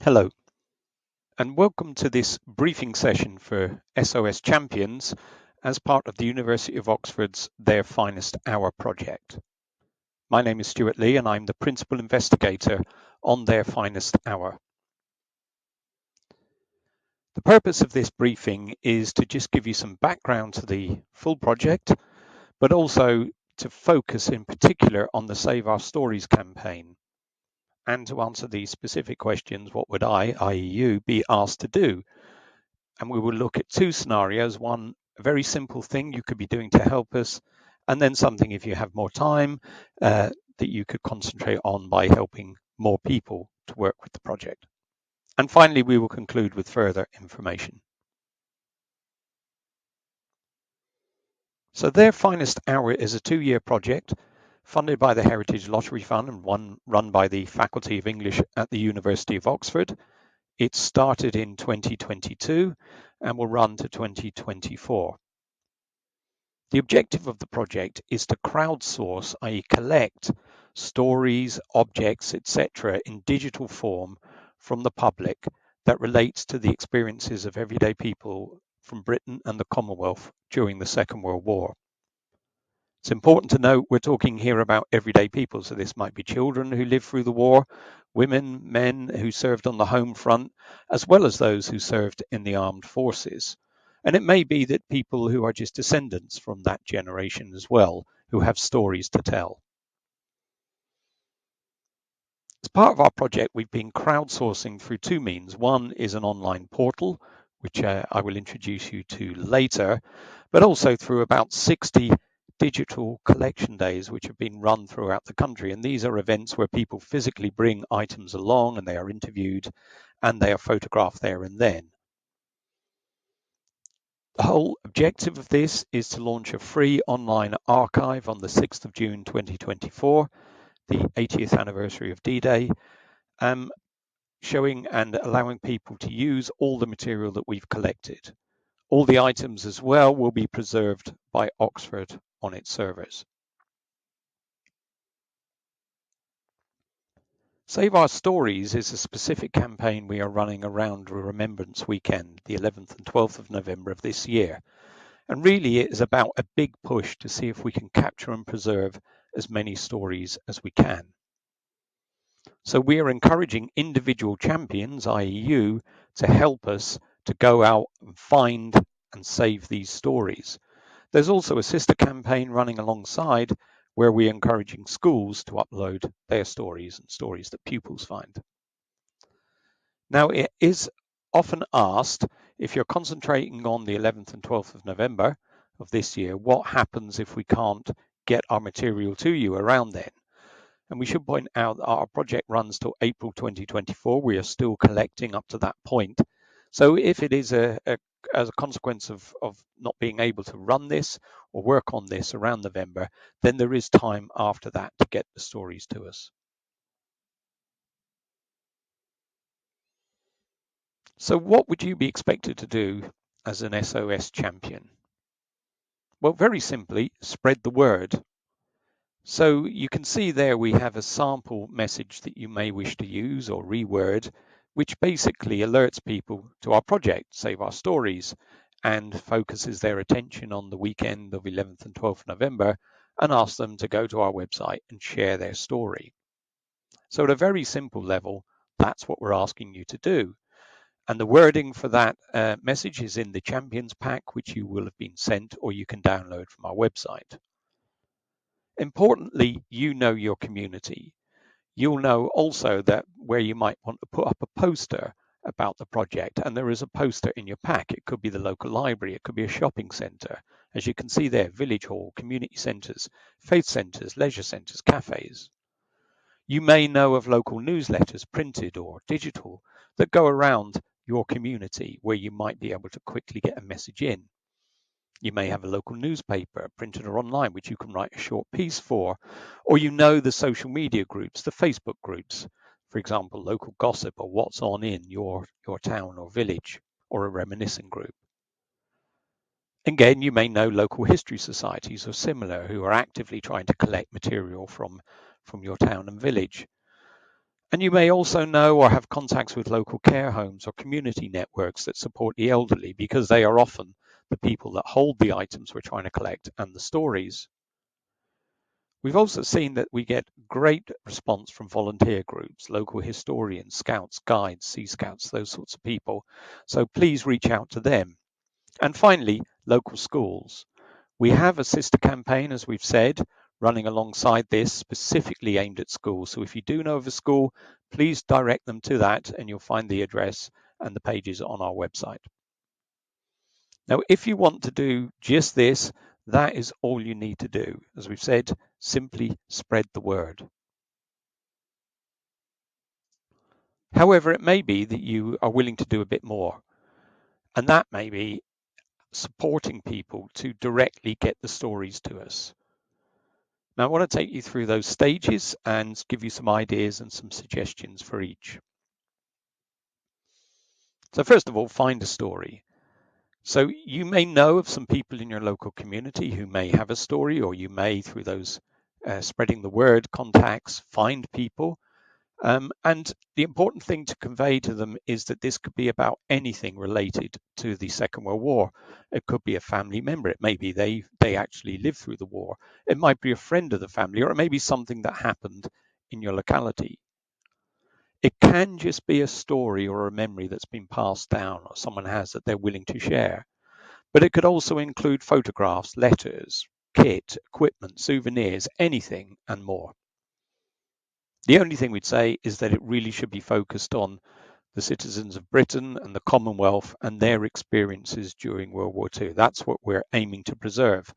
Hello, and welcome to this briefing session for SOS Champions as part of the University of Oxford's Their Finest Hour project. My name is Stuart Lee, and I'm the Principal Investigator on Their Finest Hour. The purpose of this briefing is to just give you some background to the full project, but also to focus in particular on the Save Our Stories campaign, and to answer these specific questions: what would I, i.e. you, be asked to do? And we will look at two scenarios: one, a very simple thing you could be doing to help us, and then something, if you have more time, that you could concentrate on by helping more people to work with the project. And finally, we will conclude with further information. So Their Finest Hour is a 2-year project funded by the Heritage Lottery Fund and one run by the Faculty of English at the University of Oxford. It started in 2022 and will run to 2024. The objective of the project is to crowdsource, i.e. collect stories, objects, etc. in digital form from the public that relates to the experiences of everyday people from Britain and the Commonwealth during the Second World War. It's important to note we're talking here about everyday people, so this might be children who lived through the war, women, men who served on the home front, as well as those who served in the armed forces. And it may be that people who are just descendants from that generation as well, who have stories to tell. As part of our project, we've been crowdsourcing through two means. One is an online portal, which I will introduce you to later, but also through about 60 digital collection days which have been run throughout the country. And these are events where people physically bring items along and they are interviewed and they are photographed there and then. The whole objective of this is to launch a free online archive on the 6th of June 2024, the 80th anniversary of D-Day, showing and allowing people to use all the material that we've collected. All the items as well will be preserved by Oxford on its servers. Save Our Stories is a specific campaign we are running around Remembrance Weekend, the 11th and 12th of November of this year. And really it is about a big push to see if we can capture and preserve as many stories as we can. So we are encouraging individual champions, i.e. you, to help us to go out and find and save these stories. There's also a sister campaign running alongside where we're encouraging schools to upload their stories and stories that pupils find. Now, it is often asked, if you're concentrating on the 11th and 12th of November of this year, what happens if we can't get our material to you around then? And we should point out that our project runs till April 2024. We are still collecting up to that point. So if it is as a consequence of not being able to run this or work on this around November, then there is time after that to get the stories to us. So what would you be expected to do as an SOS champion? Well, very simply, spread the word. So you can see there we have a sample message that you may wish to use or reword, which basically alerts people to our project, Save Our Stories, and focuses their attention on the weekend of 11th and 12th November and asks them to go to our website and share their story. So at a very simple level, that's what we're asking you to do. And the wording for that message is in the Champions Pack, which you will have been sent or you can download from our website. Importantly, you know your community. You'll know also that where you might want to put up a poster about the project, and there is a poster in your pack. It could be the local library, it could be a shopping centre. As you can see there, village hall, community centres, faith centres, leisure centres, cafes. You may know of local newsletters, printed or digital, that go around your community where you might be able to quickly get a message in. You may have a local newspaper, printed or online, which you can write a short piece for, or you know the social media groups, the Facebook groups, for example, local gossip or what's on in your town or village, or a reminiscing group. Again, you may know local history societies or similar who are actively trying to collect material from your town and village. And you may also know or have contacts with local care homes or community networks that support the elderly, because they are often the people that hold the items we're trying to collect and the stories. We've also seen that we get great response from volunteer groups, local historians, scouts, guides, Sea Scouts, those sorts of people. So please reach out to them. And finally, local schools. We have a sister campaign, as we've said, running alongside this, specifically aimed at schools. So if you do know of a school, please direct them to that and you'll find the address and the pages on our website. Now, if you want to do just this, that is all you need to do. As we've said, simply spread the word. However, it may be that you are willing to do a bit more, and that may be supporting people to directly get the stories to us. Now, I want to take you through those stages and give you some ideas and some suggestions for each. So first of all, find a story. So you may know of some people in your local community who may have a story, or you may, through those spreading the word contacts, find people. And the important thing to convey to them is that this could be about anything related to the Second World War. It could be a family member. It may be they actually lived through the war. It might be a friend of the family, or it may be something that happened in your locality. It can just be a story or a memory that's been passed down or someone has that they're willing to share. But it could also include photographs, letters, kit, equipment, souvenirs, anything and more. The only thing we'd say is that it really should be focused on the citizens of Britain and the Commonwealth and their experiences during World War II. That's what we're aiming to preserve.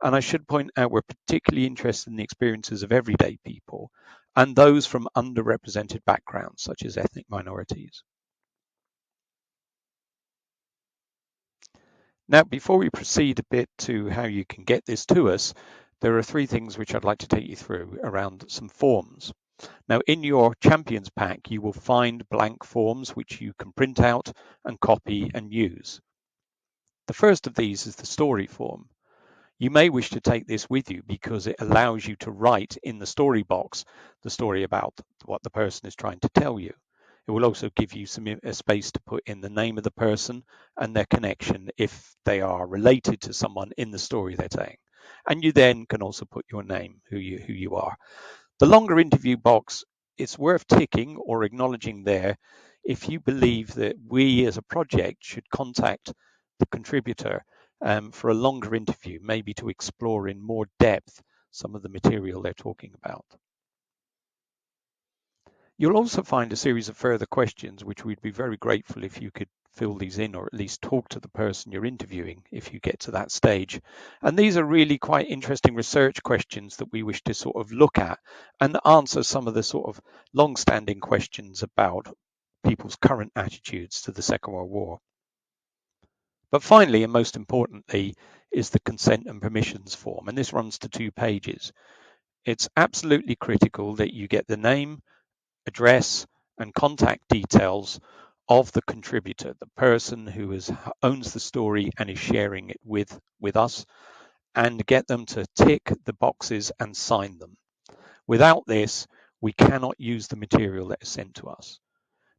And I should point out we're particularly interested in the experiences of everyday people and those from underrepresented backgrounds, such as ethnic minorities. Now, before we proceed a bit to how you can get this to us, there are three things which I'd like to take you through around some forms. Now, in your Champions Pack, you will find blank forms which you can print out and copy and use. The first of these is the story form. You may wish to take this with you because it allows you to write in the story box the story about what the person is trying to tell you. It will also give you some space to put in the name of the person and their connection if they are related to someone in the story they're telling. And you then can also put your name, who you are. The longer interview box, it's worth ticking or acknowledging there if you believe that we as a project should contact the contributor for a longer interview, maybe to explore in more depth some of the material they're talking about. You'll also find a series of further questions, which we'd be very grateful if you could fill these in or at least talk to the person you're interviewing if you get to that stage. And these are really quite interesting research questions that we wish to sort of look at and answer some of the sort of long-standing questions about people's current attitudes to the Second World War. But finally, and most importantly, is the consent and permissions form, and this runs to 2 pages. It's absolutely critical that you get the name, address, and contact details of the contributor, the person who owns the story and is sharing it with us, and get them to tick the boxes and sign them. Without this, we cannot use the material that is sent to us.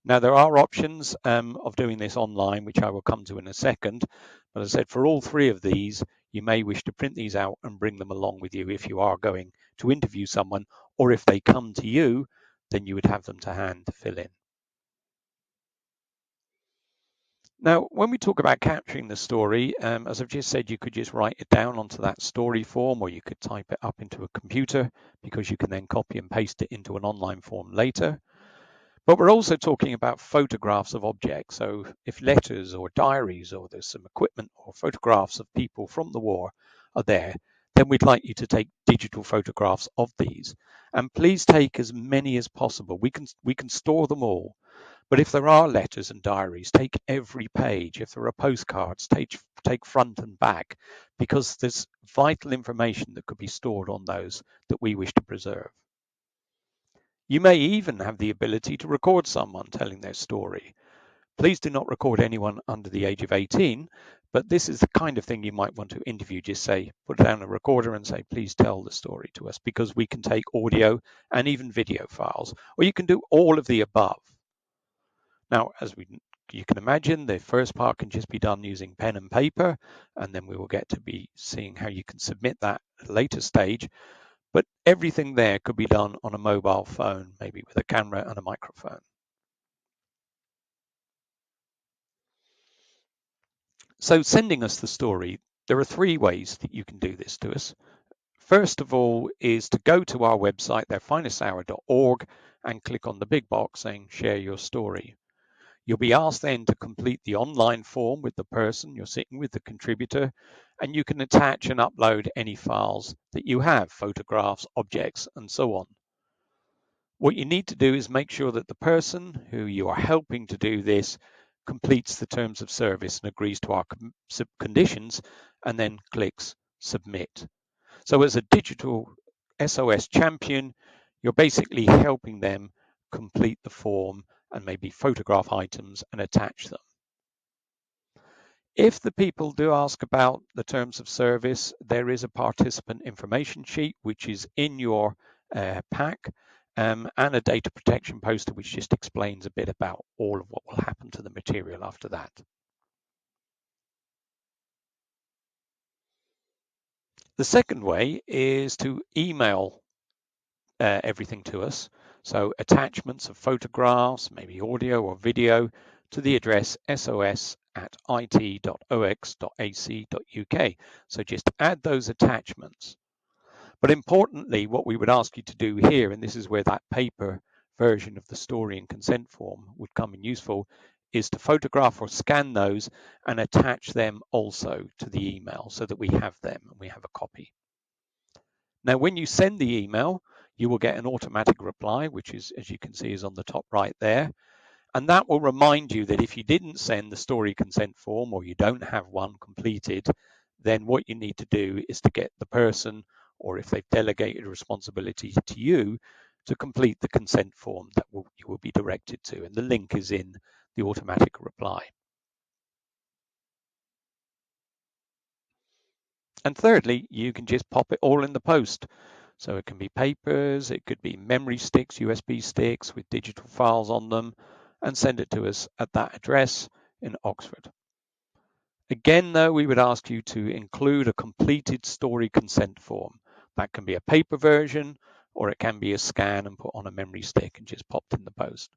Now, there are options of doing this online, which I will come to in a second. But as I said, for all 3 of these, you may wish to print these out and bring them along with you if you are going to interview someone, or if they come to you, then you would have them to hand to fill in. Now, when we talk about capturing the story, as I've just said, you could just write it down onto that story form, or you could type it up into a computer because you can then copy and paste it into an online form later. But we're also talking about photographs of objects. So if letters or diaries or there's some equipment or photographs of people from the war are there, then we'd like you to take digital photographs of these. And please take as many as possible. We can store them all. But if there are letters and diaries, take every page. If there are postcards, take front and back, because there's vital information that could be stored on those that we wish to preserve. You may even have the ability to record someone telling their story. Please do not record anyone under the age of 18, But this is the kind of thing you might want to interview. Just say, put down a recorder and say, please tell the story to us, because we can take audio and even video files, or you can do all of the above. Now, you can imagine, the first part can just be done using pen and paper, and then we will get to be seeing how you can submit that at a later stage. But everything there could be done on a mobile phone, maybe with a camera and a microphone. So sending us the story, there are 3 ways that you can do this to us. First of all is to go to our website, theirfinesthour.org, and click on the big box saying share your story. You'll be asked then to complete the online form with the person you're sitting with, the contributor, and you can attach and upload any files that you have, photographs, objects, and so on. What you need to do is make sure that the person who you are helping to do this completes the terms of service and agrees to our conditions, and then clicks submit. So as a digital SOS champion, you're basically helping them complete the form and maybe photograph items and attach them. If the people do ask about the terms of service, there is a participant information sheet which is in your pack, and a data protection poster which just explains a bit about all of what will happen to the material after that. The second way is to email everything to us. So attachments of photographs, maybe audio or video, to the address sos@it.ox.ac.uk. So just add those attachments. But importantly, what we would ask you to do here, and this is where that paper version of the story and consent form would come in useful, is to photograph or scan those and attach them also to the email so that we have them and we have a copy. Now, when you send the email, you will get an automatic reply, which is, as you can see, is on the top right there. And that will remind you that if you didn't send the story consent form, or you don't have one completed, then what you need to do is to get the person, or if they've delegated responsibility to you, to complete the consent form that you will be directed to. And the link is in the automatic reply. And thirdly, you can just pop it all in the post. So it can be papers, it could be memory sticks, USB sticks with digital files on them, and send it to us at that address in Oxford. Again, though, we would ask you to include a completed story consent form. That can be a paper version, or it can be a scan and put on a memory stick and just popped in the post.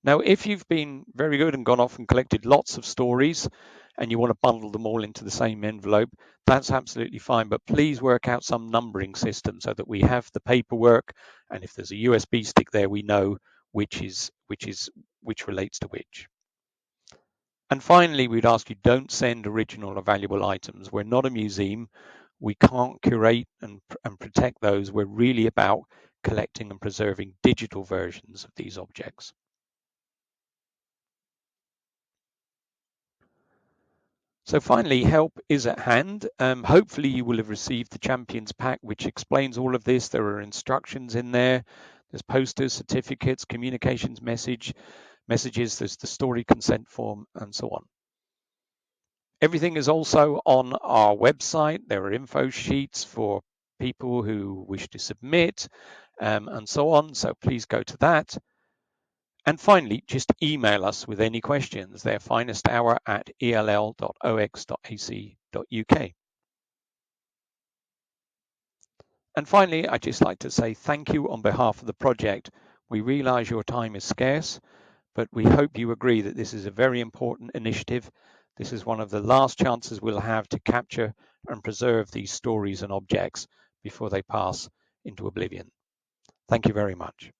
Now, if you've been very good and gone off and collected lots of stories and you want to bundle them all into the same envelope, that's absolutely fine. But please work out some numbering system so that we have the paperwork, and if there's a USB stick there, we know which relates to which. And finally, we'd ask you, don't send original or valuable items. We're not a museum. We can't curate and protect those. We're really about collecting and preserving digital versions of these objects. So finally, help is at hand. Hopefully you will have received the Champions Pack, which explains all of this. There are instructions in there. There's posters, certificates, communications messages, there's the story consent form, and so on. Everything is also on our website. There are info sheets for people who wish to submit, and so on. So please go to that. And finally, just email us with any questions. They're finesthour@ell.ox.ac.uk. And finally, I'd just like to say thank you on behalf of the project. We realise your time is scarce, but we hope you agree that this is a very important initiative. This is one of the last chances we'll have to capture and preserve these stories and objects before they pass into oblivion. Thank you very much.